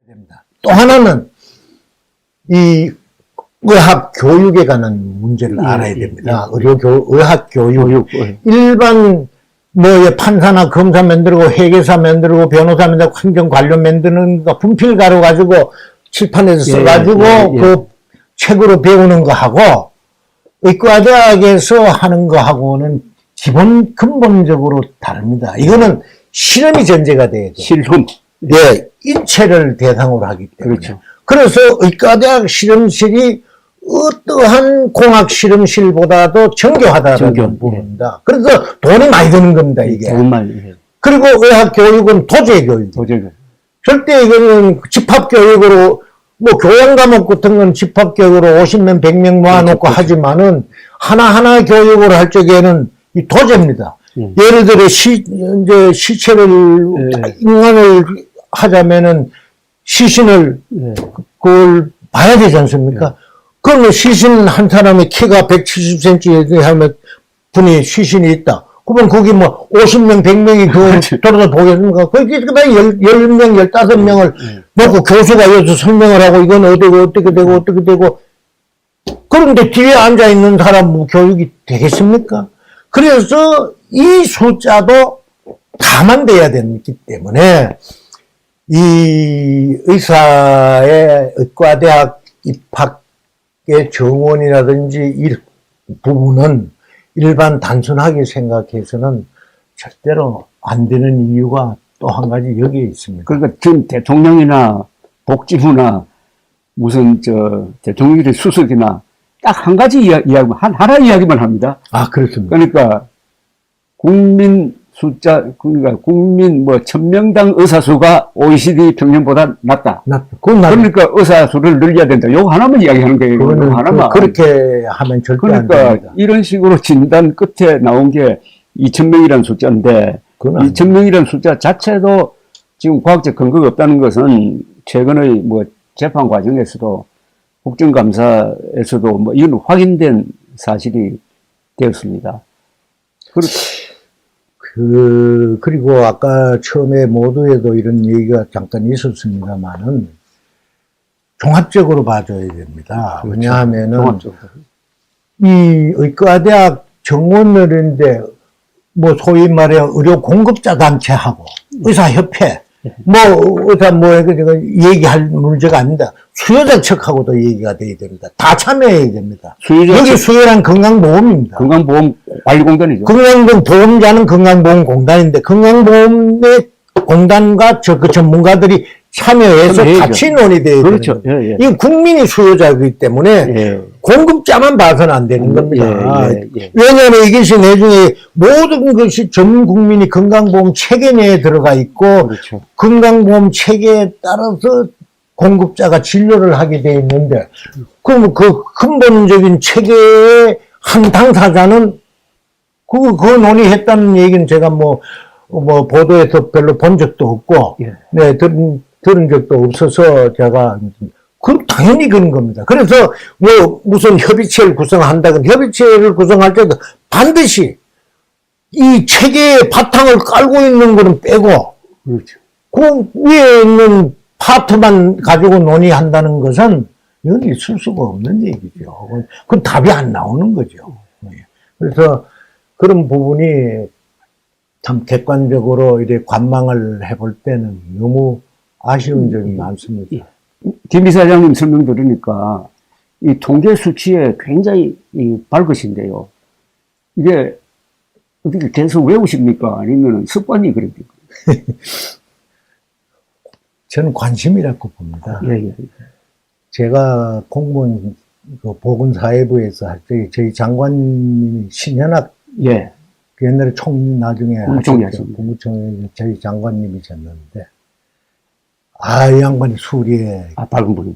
됩니다. 또 하나는 이 의학 교육에 관한 문제를 알아야 됩니다. 의학 교육. 일반 판사나 검사 만들고 회계사 만들고 변호사 만들고 행정 관련 만드는 거 분필 가루 가지고 칠판에서 써가지고 그 책으로 배우는 거 하고 의과대학에서 하는 거 하고는 근본적으로 다릅니다. 이거는 실험이 전제가 돼야 돼요. 실험. 네, 인체를 대상으로 하기 때문에. 그렇죠. 그래서 의과대학 실험실이 어떠한 공학 실험실보다도 정교하다는 부분입니다. 그래서 돈이 많이 드는 겁니다, 이게. 정말. 그리고 의학 교육은 도제 교육. 절대 이거는 집합 교육으로, 교양 과목 같은 건 집합 교육으로 50명, 100명 모아놓고 하지만은 하나하나 교육을 할 적에는 이 도제입니다. 예를 들어 이제 시체를, 인간을 하자면은 시신을, 그걸 봐야 되지 않습니까? 그러면 시신 한 사람의 키가 170cm 하면 분이 시신이 있다. 그러면 거기 50명, 100명이 돌아서 보겠습니까? 거기 그다음에 10명, 15명을 놓고 교수가 여기서 설명을 하고 이건 어떻게 되고 그런데 뒤에 앉아있는 사람 교육이 되겠습니까? 그래서 이 숫자도 감안돼야 되기 때문에 이 의사의 의과대학 입학의 정원이라든지 이 부분은 일반 단순하게 생각해서는 절대로 안 되는 이유가 또 한 가지 여기에 있습니다. 그러니까 지금 대통령이나 복지부나 무슨 대통령의 수석이나 딱 한 가지 하나 이야기만 합니다. 아, 그렇습니다. 그러니까 국민 1000명당 의사 수가 OECD 평균보다 낮다. 그러니까 의사 수를 늘려야 된다. 이거 하나만 이야기하는 거예요. 그거는 하나만. 그렇게 하면 절대 안 됩니다. 그러니까 이런 식으로 진단 끝에 나온 게 2000명이라는 숫자인데 2000명이라는 숫자 자체도 지금 과학적 근거가 없다는 것은 최근의 재판 과정에서도 국정감사에서도 이건 확인된 사실이 되었습니다. 그리고 아까 처음에 모두에도 이런 얘기가 잠깐 있었습니다만은 종합적으로 봐줘야 됩니다. 그렇죠. 왜냐하면은 이 의과대학 정원을인데 소위 말해 의료 공급자 단체하고 의사협회 얘기할 문제가 아닙니다. 수요자 측하고도 얘기가 돼야 됩니다. 다 참여해야 됩니다. 여기 수요란 건강보험입니다. 건강보험 관리공단이죠. 건강보험 보험자는 건강보험공단인데 건강보험의 공단과 그 전문가들이 참여해서 같이 논의돼야 그렇죠. 되는 이 국민이 수요자이기 때문에 공급자만 봐서는 안 되는 겁니다. 왜냐하면 이것이 나중에 모든 것이 전 국민이 건강보험 체계 내에 들어가 있고 건강보험 체계에 따라서 공급자가 진료를 하게 돼 있는데 그럼 그 근본적인 체계의 한 당사자는 그 논의했다는 얘기는 제가 보도에서 별로 본 적도 없고 들은 적도 없어서 제가 그럼 당연히 그런 겁니다. 그래서 무슨 협의체를 구성한다건 협의체를 구성할 때도 반드시 이 체계의 바탕을 깔고 있는 거는 빼고 그 위에 있는 파트만 가지고 논의한다는 것은 이건 있을 수가 없는 얘기죠. 그건 답이 안 나오는 거죠. 그래서 그런 부분이 참 객관적으로 이렇게 관망을 해볼 때는 너무 아쉬운 점이 많습니다. 김 이사장님 설명 들으니까 이 통계 수치에 굉장히 밝으신데요. 이게 어떻게 계속 외우십니까? 아니면 습관이 그럽니까? 저는 관심이라고 봅니다. 제가 공무원 보건사회부에서 할 때 저희 장관님이 신현학 옛날에 나중에 국무총리 저희 장관님이셨는데 이 양반이 수리에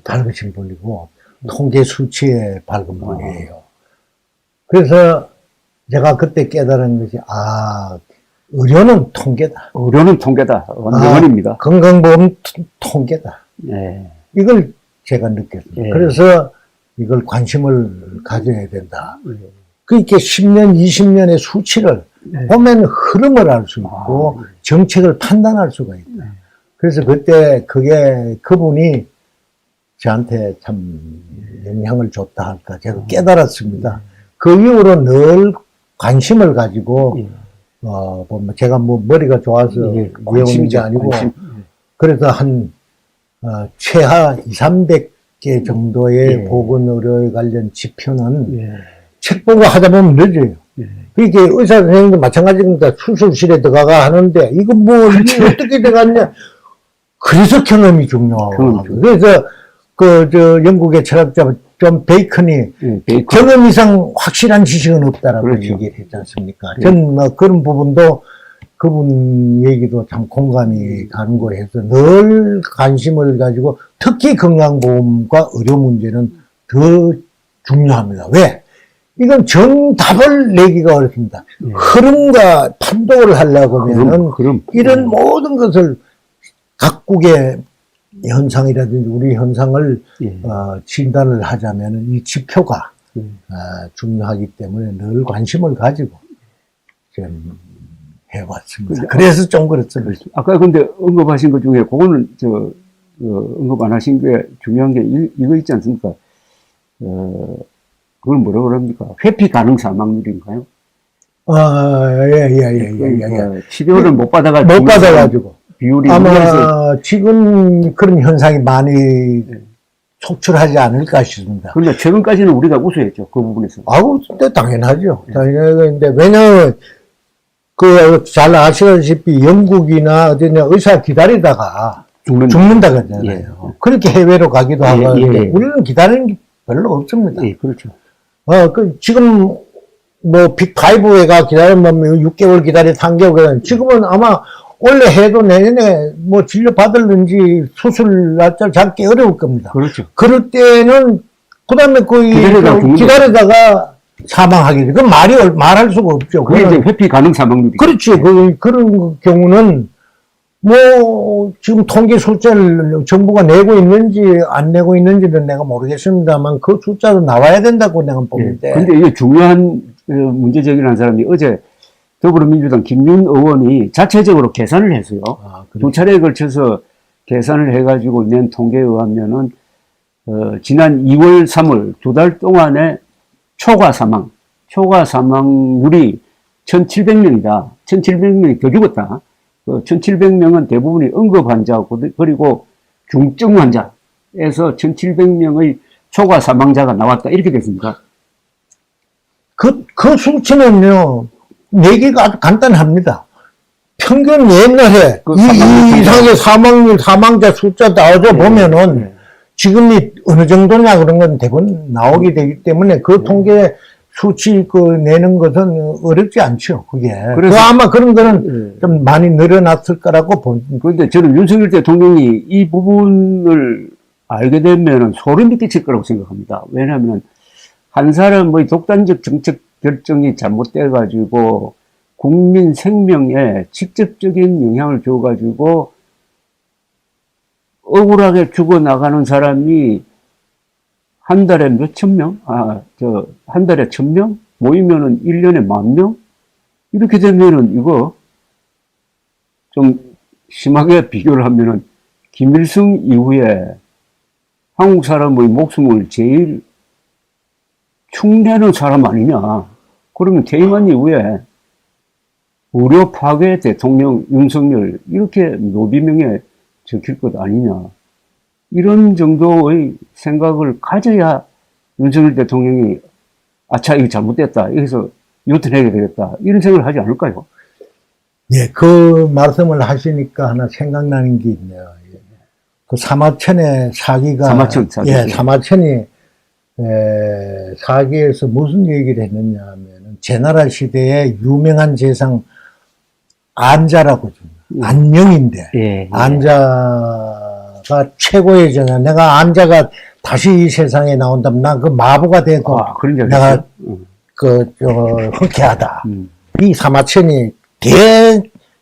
밝으신 분이고 통계 수치에 밝은 분이에요. 그래서 제가 그때 깨달은 것이 의료는 통계다. 의료는 통계다. 원입니다. 건강보험 통계다. 이걸 제가 느꼈습니다. 그래서 이걸 관심을 가져야 된다. 그러니까 10년, 20년의 수치를 보면 흐름을 알 수 있고 정책을 판단할 수가 있다. 그래서 그때 그분이 저한테 참 영향을 줬다 할까 제가 깨달았습니다. 그 이후로 늘 관심을 가지고 제가 뭐 머리가 좋아서 외우는 게 아니고 그래서 한 최하 200~300개 정도의 보건의료에 관련 지표는 책 보고 하다 보면 늦어요. 그게 의사 선생님도 마찬가지입니다. 수술실에 들어가가 하는데 이거 뭐 이게 어떻게 들어갔냐. 그래서 경험이 중요하고 그래서 영국의 철학자 존 베이컨이 경험 이상 확실한 지식은 없다라고 그렇죠. 얘기를 했지 않습니까? 전 뭐 그런 부분도 그분 얘기도 참 공감이 가는 거 해서 늘 관심을 가지고 특히 건강보험과 의료 문제는 더 중요합니다. 왜? 이건 정답을 내기가 어렵습니다. 흐름과 판독을 하려고 하면은 이런 모든 것을 각국의 현상이라든지 우리 현상을 진단을 하자면 이 지표가 중요하기 때문에 늘 관심을 가지고 좀 해왔습니다. 그래서 좀 그렇습니다. 아까 근데 언급하신 것 중에 그거는 언급 안 하신 게 중요한 게 이거 있지 않습니까? 그걸 뭐라고 그럽니까? 회피 가능 사망률인가요? 예. 치료를 못 받아가지고. 비율이 아마 지금 그런 현상이 많이 속출하지 않을까 싶습니다. 그런데 최근까지는 우리가 우수했죠. 그 부분에서. 근데 당연하죠. 당연한데, 왜냐면, 잘 아시다시피 영국이나 어디냐 의사 기다리다가 죽는다 그러잖아요. 그렇게 해외로 가기도 하고 하는데, 우리는 기다리는 게 별로 없습니다. 그렇죠. 지금, 뭐, 빅5가 기다리면 6개월 기다리 3개월 기다리 지금은 아마 원래 해도 내년에 뭐 진료 받을는지 수술 날짜 잡기 어려울 겁니다. 그렇죠. 그럴 때는 그다음에 기다리다가 사망하게 돼. 그건 말할 수가 없죠. 그게 이제 회피 가능 사망률이. 그렇죠. 그런 경우는 뭐 지금 통계 숫자를 정부가 내고 있는지 안 내고 있는지는 내가 모르겠습니다만 그 숫자도 나와야 된다고 내가 보는데. 근데 이게 중요한 문제 제기를 한 사람이 어제 더불어민주당 김민 의원이 자체적으로 계산을 했어요. 두 차례에 걸쳐서 계산을 해가지고 낸 통계에 의하면은, 지난 2월, 3월 두 달 동안에 초과 사망률이 1,700명이다. 1,700명이 더 죽었다. 1,700명은 대부분이 응급 환자고, 그리고 중증 환자에서 1,700명의 초과 사망자가 나왔다. 이렇게 됐습니다. 그 수치는요, 내기가 아주 간단합니다. 평균 옛날에 이 이상의 사망자 숫자 나와서 보면은 지금이 어느 정도냐 그런 건 대부분 나오게 되기 때문에 그 통계 수치 내는 것은 어렵지 않죠. 그게. 그래서 아마 그런 거는 좀 많이 늘어났을 거라고 봅니다. 그런데 저는 윤석열 대통령이 이 부분을 알게 되면은 소름이 끼칠 거라고 생각합니다. 왜냐하면 한 사람의 독단적 정책 결정이 잘못돼가지고 국민 생명에 직접적인 영향을 줘가지고 억울하게 죽어나가는 사람이 한 달에 몇천 명? 한 달에 1,000명? 모이면은 1년에 10,000명? 이렇게 되면은 이거 좀 심하게 비교를 하면은 김일성 이후에 한국 사람의 목숨을 제일 축내는 사람 아니냐. 그러면 퇴임한 이후에 의료 파괴 대통령 윤석열 이렇게 노비명에 적힐 것 아니냐. 이런 정도의 생각을 가져야 윤석열 대통령이 아차 이거 잘못됐다. 여기서 유턴해야 되겠다. 이런 생각을 하지 않을까요? 예, 그 말씀을 하시니까 하나 생각나는 게 있네요. 그 사마천의 사기가 사마천이 사기에서 무슨 얘기를 했느냐 하면은 제나라 시대의 유명한 재상 안자라고 좀 안녕인데 안자가 최고의 제사. 내가 안자가 다시 이 세상에 나온다면 나 그 마부가 되고 내가 흔쾌하다. 이 사마천이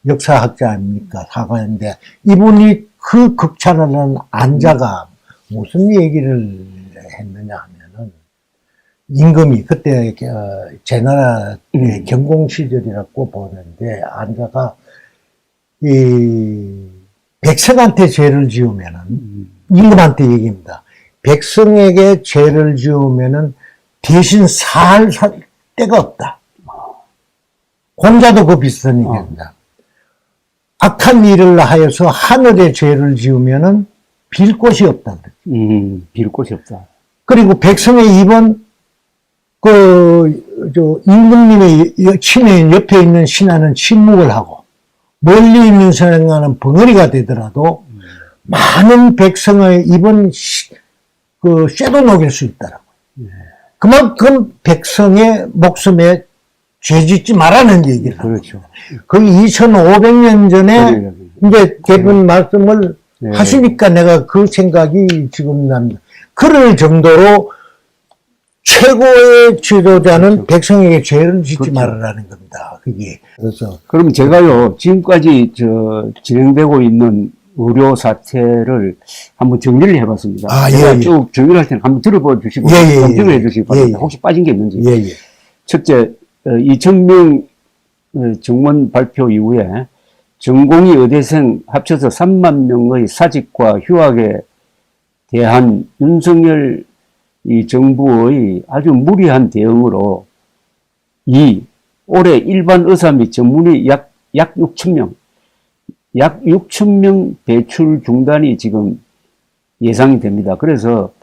대역사학자 아닙니까? 사관인데 이분이 그 극찬하는 안자가 무슨 얘기를 했느냐 하면은 임금이 그때 제나라의 경공 시절이라고 보는데 안자가 이 백성한테 죄를 지으면은, 임금한테 얘기입니다. 백성에게 죄를 지으면은 대신 살 데가 없다. 공자도 그 비슷한 얘기입니다. 악한 일을 하여서 하늘에 죄를 지으면은 빌 곳이 없다. 빌 곳이 없다. 그리고 백성의 입은 임금님의 친인 옆에 있는 신하는 침묵을 하고 멀리 있는 사람과는 벙어리가 되더라도 많은 백성의 입은 쇠도 녹일 수 있다라고. 그만큼 백성의 목숨에 죄 짓지 말라는 얘기를. 그렇죠. 거기 2500년 전에 이제 대부분 말씀을 하시니까 내가 그 생각이 지금 납니다. 그럴 정도로 최고의 지도자는 백성에게 죄를 짓지 말아라는 겁니다. 그게. 그래서. 그럼 제가요, 지금까지 진행되고 있는 의료 사태를 한번 정리를 해봤습니다. 제가 쭉 정리할 때는 한번 들어봐 주시고, 검증을 해 주시기 바랍니다. 혹시 빠진 게 있는지. 첫째, 2,000명 정원 발표 이후에 전공의 의대생 합쳐서 3만 명의 사직과 휴학에 대한 윤석열 이 정부의 아주 무리한 대응으로 올해 일반 의사 및 전문의 약 6,000명, 약 6,000명 배출 중단이 지금 예상이 됩니다. 그래서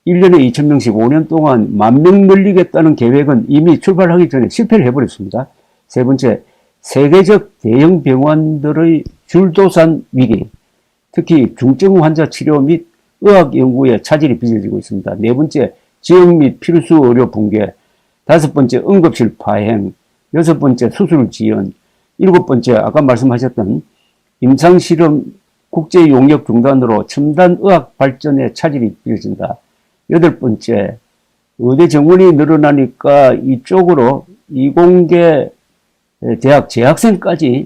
1년에 2,000명씩 5년 동안 10,000명 늘리겠다는 계획은 이미 출발하기 전에 실패를 해버렸습니다. 세 번째, 세계적 대형 병원들의 줄도산 위기, 특히 중증 환자 치료 및 의학 연구에 차질이 빚어지고 있습니다. 네 번째, 지역 및 필수 의료 붕괴. 다섯 번째, 응급실 파행. 여섯 번째, 수술 지연. 일곱 번째, 아까 말씀하셨던 임상실험 국제 용역 중단으로 첨단 의학 발전에 차질이 빚어진다. 여덟 번째, 의대 정원이 늘어나니까 이쪽으로 이공계 대학 재학생까지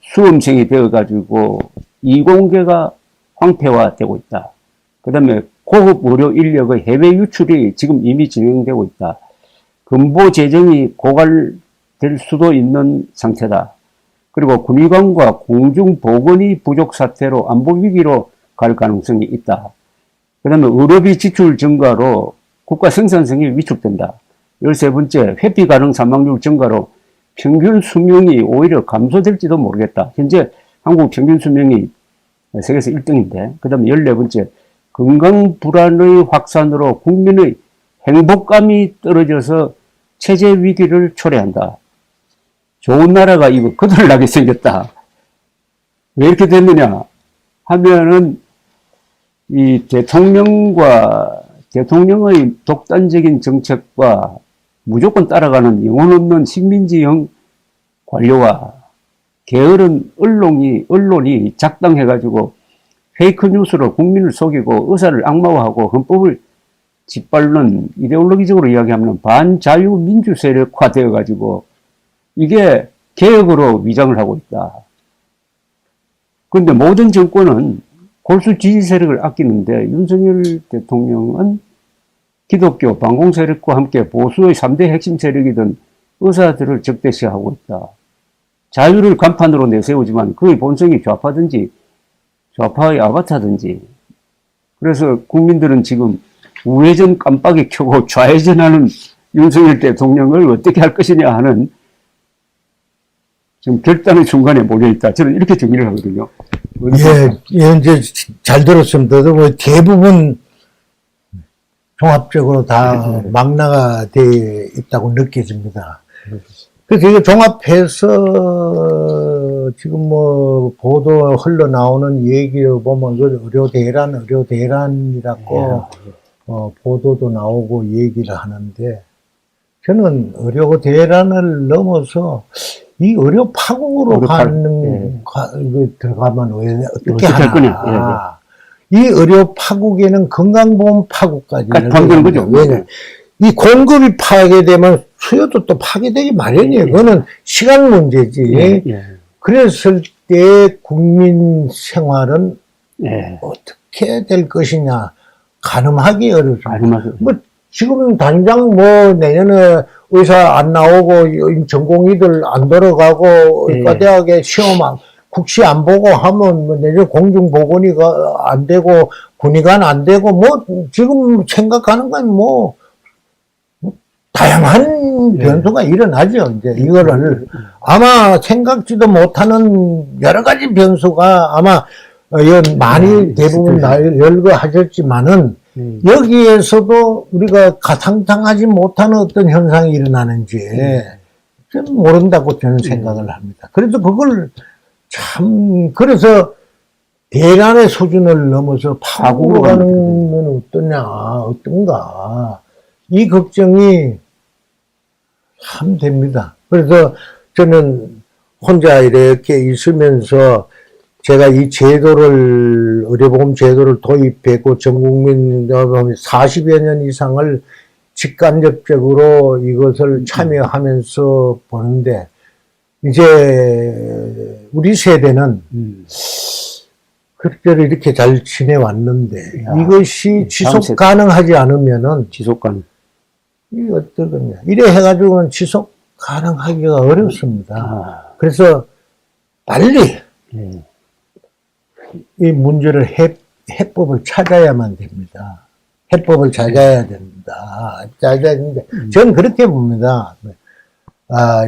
수험생이 되어가지고 이공계가 황폐화되고 있다. 그 다음에 고급 의료 인력의 해외 유출이 지금 이미 진행되고 있다. 근보 재정이 고갈될 수도 있는 상태다. 그리고 군의관과 공중보건이 부족 사태로 안보 위기로 갈 가능성이 있다. 그 다음에 의료비 지출 증가로 국가 생산성이 위축된다. 13번째, 회피 가능 사망률 증가로 평균 수명이 오히려 감소될지도 모르겠다. 현재 한국 평균 수명이 세계에서 1등인데, 그 다음에 14번째, 건강 불안의 확산으로 국민의 행복감이 떨어져서 체제 위기를 초래한다. 좋은 나라가 이거 거덜나게 생겼다. 왜 이렇게 됐느냐 하면은 이 대통령의 독단적인 정책과 무조건 따라가는 영혼 없는 식민지형 관료와 게으른 언론이 작당해가지고 페이크 뉴스로 국민을 속이고 의사를 악마화하고 헌법을 짓밟는 이데올로기적으로 이야기하면 반자유민주 세력화 되어가지고 이게 개혁으로 위장을 하고 있다. 그런데 모든 정권은 골수 지지 세력을 아끼는데 윤석열 대통령은 기독교 반공 세력과 함께 보수의 3대 핵심 세력이던 의사들을 적대시하고 있다. 자유를 간판으로 내세우지만 그의 본성이 좌파든지 좌파의 아바타든지. 그래서 국민들은 지금 우회전 깜빡이 켜고 좌회전하는 윤석열 대통령을 어떻게 할 것이냐 하는 지금 결단의 중간에 몰려있다. 저는 이렇게 정리를 하거든요. 이제 잘 들었습니다. 뭐 대부분 종합적으로 다 망라가 돼 있다고 느껴집니다. 그래서 이거 종합해서 지금 뭐 보도 흘러나오는 얘기를 보면 의료 대란이라고 보도도 나오고 얘기를 하는데 저는 의료 대란을 넘어서 이 의료 파국으로 들어가면 왜 어떻게 할 거냐. 이 의료 파국에는 건강보험 파국까지 담는 거죠. 왜냐? 이 공급이 파괴되면 수요도 또 파괴되기 마련이에요. 그거는 시간 문제지. 그랬을 때 국민 생활은 어떻게 될 것이냐 가늠하기 어렵습니다. 뭐 지금 당장 뭐 내년에 의사 안 나오고 전공의들 안 들어가고 의과대학에 시험하고 국시 안 보고 하면 뭐 내년 공중보건이가 안 되고 군의관 안 되고 뭐 지금 생각하는 건 뭐 다양한 변수가 일어나죠. 이제 이거를 아마 생각지도 못하는 여러 가지 변수가 아마 이건 많이 대부분 열거하셨지만은 여기에서도 우리가 상상하지 못하는 어떤 현상이 일어나는지 저는 모른다고 저는 생각을 합니다. 그래서 그걸 참 그래서 대란의 수준을 넘어서 파국으로 가는 건 어떤가 이 걱정이 참 됩니다. 그래서 저는 혼자 이렇게 있으면서 제가 이 제도를, 의료보험 제도를 도입했고, 전 국민 40여 년 이상을 직간접적으로 이것을 참여하면서 보는데, 이제 우리 세대는 그렇게 이렇게 잘 지내왔는데, 이것이 지속 가능하지 않으면은, 지속 가능. 이게 어떠겠냐. 이래 해가지고는 지속 가능하기가 어렵습니다. 그래서 빨리, 이 문제를 해법을 찾아야만 됩니다. 해법을 찾아야 된다. 찾아야 되는데, 저는 그렇게 봅니다.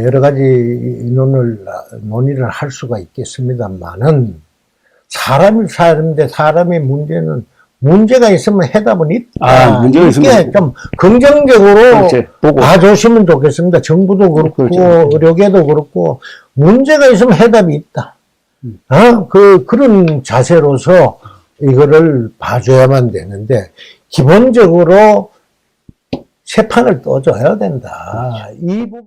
여러 가지 논의를 할 수가 있겠습니다만은, 사람이 사는데 사람의 문제는 문제가 있으면 해답은 있다. 문제가 있으면 좀 긍정적으로 봐주시면 좋겠습니다. 정부도 그렇고, 의료계도 그렇고, 문제가 있으면 해답이 있다. 그런 자세로서 이거를 봐줘야만 되는데, 기본적으로 세판을 떠줘야 된다. 이 부분.